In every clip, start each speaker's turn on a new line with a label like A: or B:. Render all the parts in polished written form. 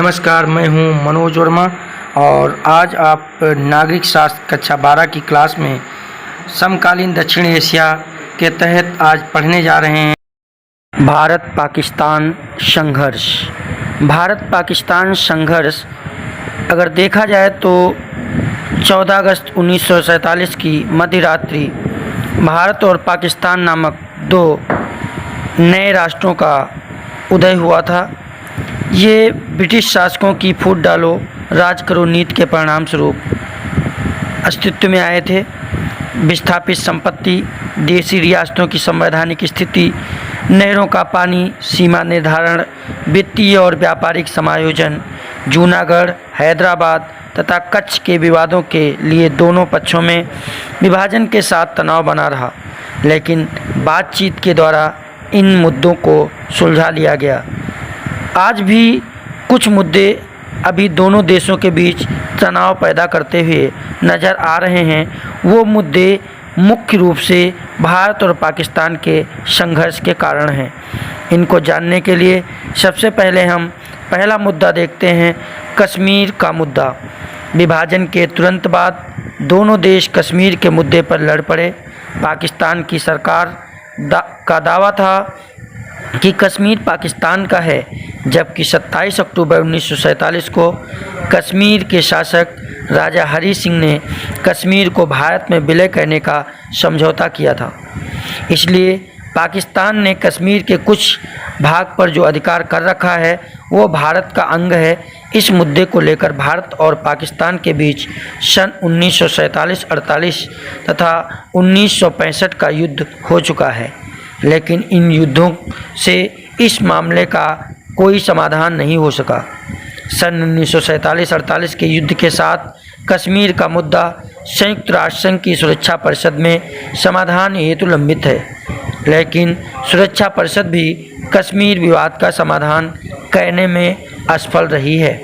A: नमस्कार, मैं हूं मनोज वर्मा और आज आप नागरिक शास्त्र कक्षा 12 की क्लास में समकालीन दक्षिण एशिया के तहत आज पढ़ने जा रहे हैं भारत पाकिस्तान संघर्ष। भारत पाकिस्तान संघर्ष अगर देखा जाए तो 14 अगस्त 1947 की मध्य रात्रि भारत और पाकिस्तान नामक दो नए राष्ट्रों का उदय हुआ था। ये ब्रिटिश शासकों की फूट डालो राज करो नीति के परिणाम स्वरूप अस्तित्व में आए थे। विस्थापित संपत्ति, देशी रियासतों की संवैधानिक स्थिति, नहरों का पानी, सीमा निर्धारण, वित्तीय और व्यापारिक समायोजन, जूनागढ़, हैदराबाद तथा कच्छ के विवादों के लिए दोनों पक्षों में विभाजन के साथ तनाव बना रहा, लेकिन बातचीत के द्वारा इन मुद्दों को सुलझा लिया गया। आज भी कुछ मुद्दे अभी दोनों देशों के बीच तनाव पैदा करते हुए नज़र आ रहे हैं। वो मुद्दे मुख्य रूप से भारत और पाकिस्तान के संघर्ष के कारण हैं। इनको जानने के लिए सबसे पहले हम पहला मुद्दा देखते हैं, कश्मीर का मुद्दा। विभाजन के तुरंत बाद दोनों देश कश्मीर के मुद्दे पर लड़ पड़े। पाकिस्तान की सरकार का दावा था कि कश्मीर पाकिस्तान का है, जबकि 27 अक्टूबर 1947 को कश्मीर के शासक राजा हरी सिंह ने कश्मीर को भारत में विलय करने का समझौता किया था। इसलिए पाकिस्तान ने कश्मीर के कुछ भाग पर जो अधिकार कर रखा है वो भारत का अंग है। इस मुद्दे को लेकर भारत और पाकिस्तान के बीच सन 1947-48 तथा 1965 का युद्ध हो चुका है, लेकिन इन युद्धों से इस मामले का कोई समाधान नहीं हो सका। सन 1947-48 के युद्ध के साथ कश्मीर का मुद्दा संयुक्त राष्ट्र संघ की सुरक्षा परिषद में समाधान हेतु लंबित है, लेकिन सुरक्षा परिषद भी कश्मीर विवाद का समाधान करने में असफल रही है।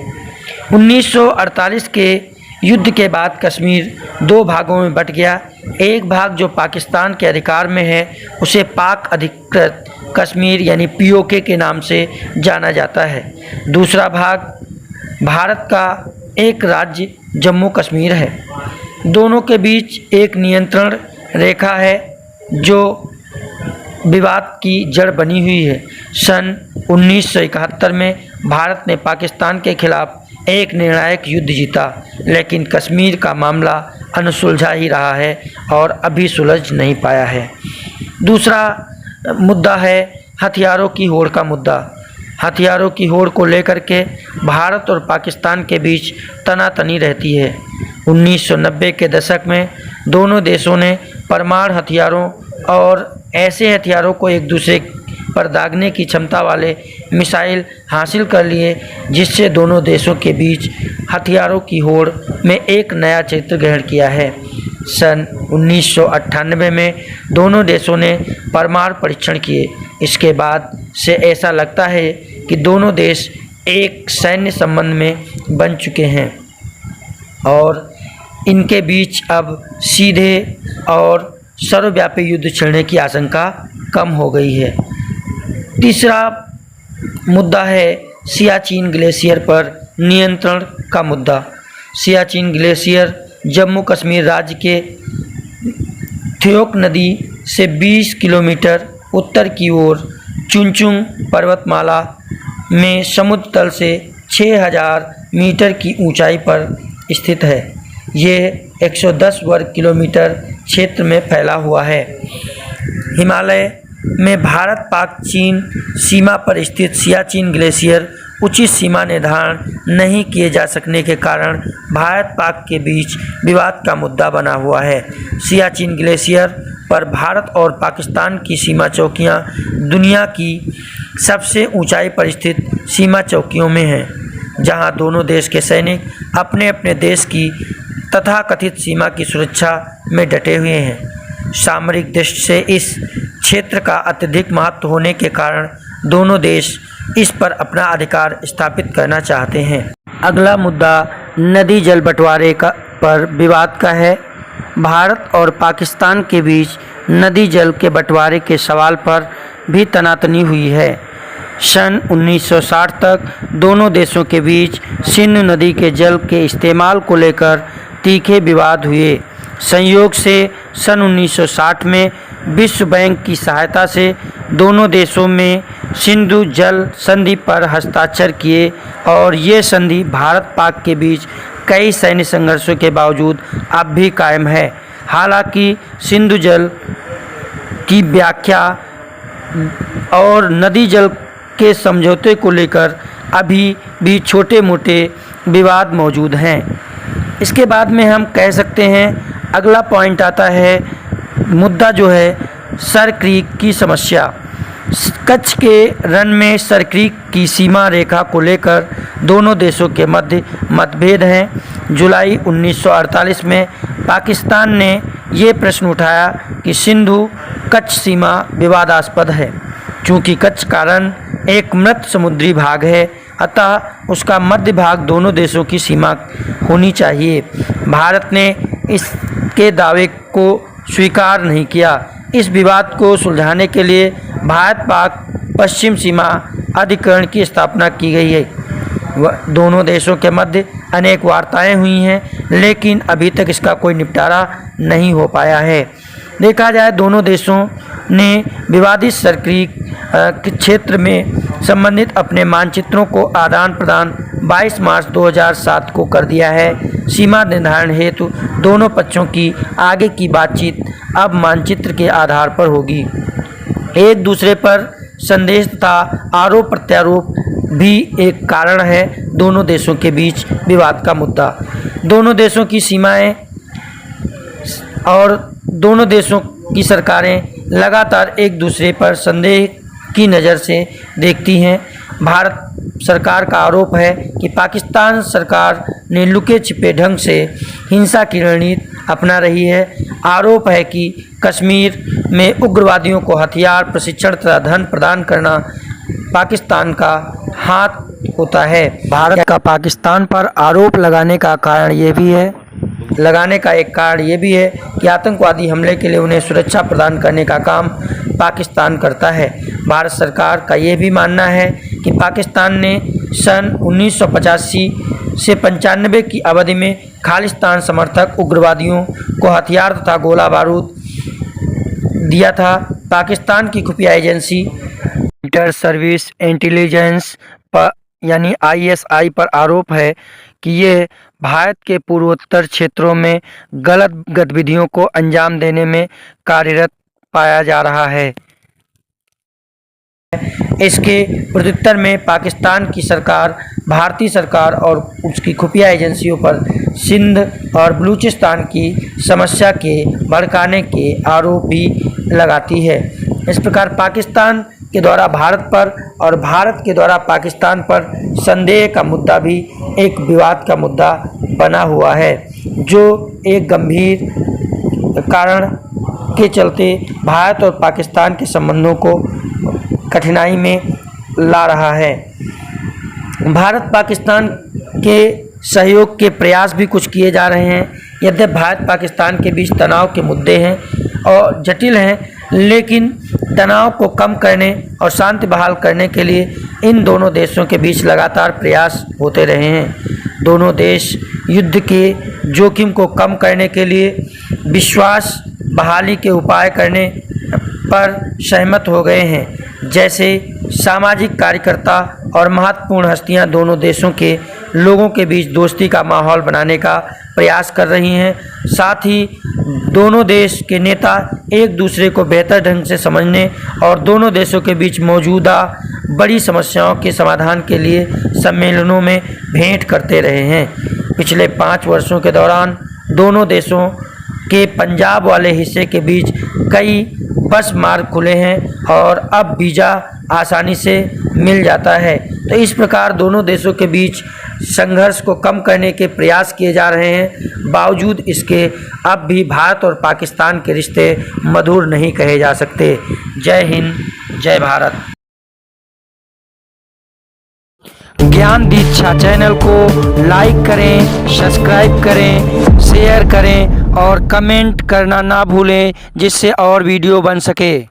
A: 1948 के युद्ध के बाद कश्मीर दो भागों में बंट गया। एक भाग जो पाकिस्तान के अधिकार में है उसे पाक अधिकृत कश्मीर यानी पीओके के नाम से जाना जाता है। दूसरा भाग भारत का एक राज्य जम्मू कश्मीर है। दोनों के बीच एक नियंत्रण रेखा है जो विवाद की जड़ बनी हुई है। सन 1971 में भारत ने पाकिस्तान के खिलाफ एक निर्णायक युद्ध जीता, लेकिन कश्मीर का मामला अनसुलझा ही रहा है और अभी सुलझ नहीं पाया है। दूसरा मुद्दा है हथियारों की होड़ का मुद्दा। हथियारों की होड़ को लेकर के भारत और पाकिस्तान के बीच तनातनी रहती है। 1990 के दशक में दोनों देशों ने परमाणु हथियारों और ऐसे हथियारों को एक दूसरे पर दागने की क्षमता वाले मिसाइल हासिल कर लिए, जिससे दोनों देशों के बीच हथियारों की होड़ में एक नया चरित्र ग्रहण किया है। सन 1998 में दोनों देशों ने परमाणु परीक्षण किए। इसके बाद से ऐसा लगता है कि दोनों देश एक सैन्य संबंध में बन चुके हैं और इनके बीच अब सीधे और सर्वव्यापी युद्ध छिड़ने की आशंका कम हो गई है। तीसरा मुद्दा है सियाचिन ग्लेशियर पर नियंत्रण का मुद्दा। सियाचिन ग्लेशियर जम्मू कश्मीर राज्य के थ्योक नदी से 20 किलोमीटर उत्तर की ओर चुनचुंग पर्वतमाला में समुद्र तल से 6000 मीटर की ऊंचाई पर स्थित है। ये 110 वर्ग किलोमीटर क्षेत्र में फैला हुआ है। हिमालय में भारत पाक चीन सीमा पर स्थित सियाचिन ग्लेशियर उचित सीमा निर्धारण नहीं किए जा सकने के कारण भारत पाक के बीच विवाद का मुद्दा बना हुआ है। सियाचिन ग्लेशियर पर भारत और पाकिस्तान की सीमा चौकियां दुनिया की सबसे ऊंचाई पर स्थित सीमा चौकियों में हैं, जहां दोनों देश के सैनिक अपने अपने देश की तथाकथित सीमा की सुरक्षा में डटे हुए हैं। सामरिक दृष्टि से इस क्षेत्र का अत्यधिक महत्व होने के कारण दोनों देश इस पर अपना अधिकार स्थापित करना चाहते हैं। अगला मुद्दा नदी जल बंटवारे पर विवाद का है। भारत और पाकिस्तान के बीच नदी जल के बंटवारे के सवाल पर भी तनातनी हुई है। सन 1960 तक दोनों देशों के बीच सिंधु नदी के जल के इस्तेमाल को लेकर तीखे विवाद हुए। संयोग से सन 1960 में विश्व बैंक की सहायता से दोनों देशों में सिंधु जल संधि पर हस्ताक्षर किए और ये संधि भारत पाक के बीच कई सैन्य संघर्षों के बावजूद अब भी कायम है। हालांकि सिंधु जल की व्याख्या और नदी जल के समझौते को लेकर अभी भी छोटे मोटे विवाद मौजूद हैं। इसके बाद में हम कह सकते हैं अगला पॉइंट आता है, मुद्दा जो है सर क्रीक की समस्या। कच्छ के रण में सर क्रीक की सीमा रेखा को लेकर दोनों देशों के मध्य मतभेद हैं। जुलाई 1948 में पाकिस्तान ने ये प्रश्न उठाया कि सिंधु कच्छ सीमा विवादास्पद है। चूँकि कच्छ का रण एक मृत समुद्री भाग है, अतः उसका मध्य भाग दोनों देशों की सीमा होनी चाहिए। भारत ने इसके दावे को स्वीकार नहीं किया। इस विवाद को सुलझाने के लिए भारत पाक पश्चिम सीमा अधिकरण की स्थापना की गई है। दोनों देशों के मध्य अनेक वार्ताएं हुई हैं, लेकिन अभी तक इसका कोई निपटारा नहीं हो पाया है। देखा जाए दोनों देशों ने विवादित सर क्रीक क्षेत्र में संबंधित अपने मानचित्रों को आदान प्रदान 22 मार्च 2007 को कर दिया है। सीमा निर्धारण हेतु दोनों पक्षों की आगे की बातचीत अब मानचित्र के आधार पर होगी। एक दूसरे पर संदेश तथा आरोप प्रत्यारोप भी एक कारण है दोनों देशों के बीच विवाद का मुद्दा। दोनों देशों की सीमाएं और दोनों देशों की सरकारें लगातार एक दूसरे पर संदेह की नज़र से देखती हैं। भारत सरकार का आरोप है कि पाकिस्तान सरकार ने लुके छिपे ढंग से हिंसा की रणनीति अपना रही है। आरोप है कि कश्मीर में उग्रवादियों को हथियार, प्रशिक्षण तथा धन प्रदान करना पाकिस्तान का हाथ होता है। भारत का पाकिस्तान पर आरोप लगाने का एक कारण ये भी है कि आतंकवादी हमले के लिए उन्हें सुरक्षा प्रदान करने का काम पाकिस्तान करता है। भारत सरकार का ये भी मानना है कि पाकिस्तान ने सन 1985 से 95 की अवधि में खालिस्तान समर्थक उग्रवादियों को हथियार तथा गोला बारूद दिया था। पाकिस्तान की खुफिया एजेंसी इंटर सर्विस इंटेलिजेंस पर यानी ISI पर आरोप है कि ये भारत के पूर्वोत्तर क्षेत्रों में गलत गतिविधियों को अंजाम देने में कार्यरत पाया जा रहा है। इसके प्रत्युत्तर में पाकिस्तान की सरकार भारतीय सरकार और उसकी खुफिया एजेंसियों पर सिंध और बलूचिस्तान की समस्या के भड़काने के आरोप भी लगाती है। इस प्रकार पाकिस्तान के द्वारा भारत पर और भारत के द्वारा पाकिस्तान पर संदेह का मुद्दा भी एक विवाद का मुद्दा बना हुआ है, जो एक गंभीर कारण के चलते भारत और पाकिस्तान के संबंधों को कठिनाई में ला रहा है। भारत पाकिस्तान के सहयोग के प्रयास भी कुछ किए जा रहे हैं। यद्यपि भारत पाकिस्तान के बीच तनाव के मुद्दे हैं और जटिल हैं, लेकिन तनाव को कम करने और शांति बहाल करने के लिए इन दोनों देशों के बीच लगातार प्रयास होते रहे हैं। दोनों देश युद्ध के जोखिम को कम करने के लिए विश्वास बहाली के उपाय करने पर सहमत हो गए हैं। जैसे सामाजिक कार्यकर्ता और महत्वपूर्ण हस्तियां दोनों देशों के लोगों के बीच दोस्ती का माहौल बनाने का प्रयास कर रही हैं। साथ ही दोनों देश के नेता एक दूसरे को बेहतर ढंग से समझने और दोनों देशों के बीच मौजूदा बड़ी समस्याओं के समाधान के लिए सम्मेलनों में भेंट करते रहे हैं। पिछले 5 वर्षों के दौरान दोनों देशों के पंजाब वाले हिस्से के बीच कई बस मार्ग खुले हैं और अब वीज़ा आसानी से मिल जाता है। तो इस प्रकार दोनों देशों के बीच संघर्ष को कम करने के प्रयास किए जा रहे हैं। बावजूद इसके अब भी भारत और पाकिस्तान के रिश्ते मधुर नहीं कहे जा सकते। जय हिंद, जय भारत। ज्ञान दीक्षा चैनल को लाइक करें, सब्सक्राइब करें, शेयर करें और कमेंट करना ना भूलें, जिससे और वीडियो बन सके।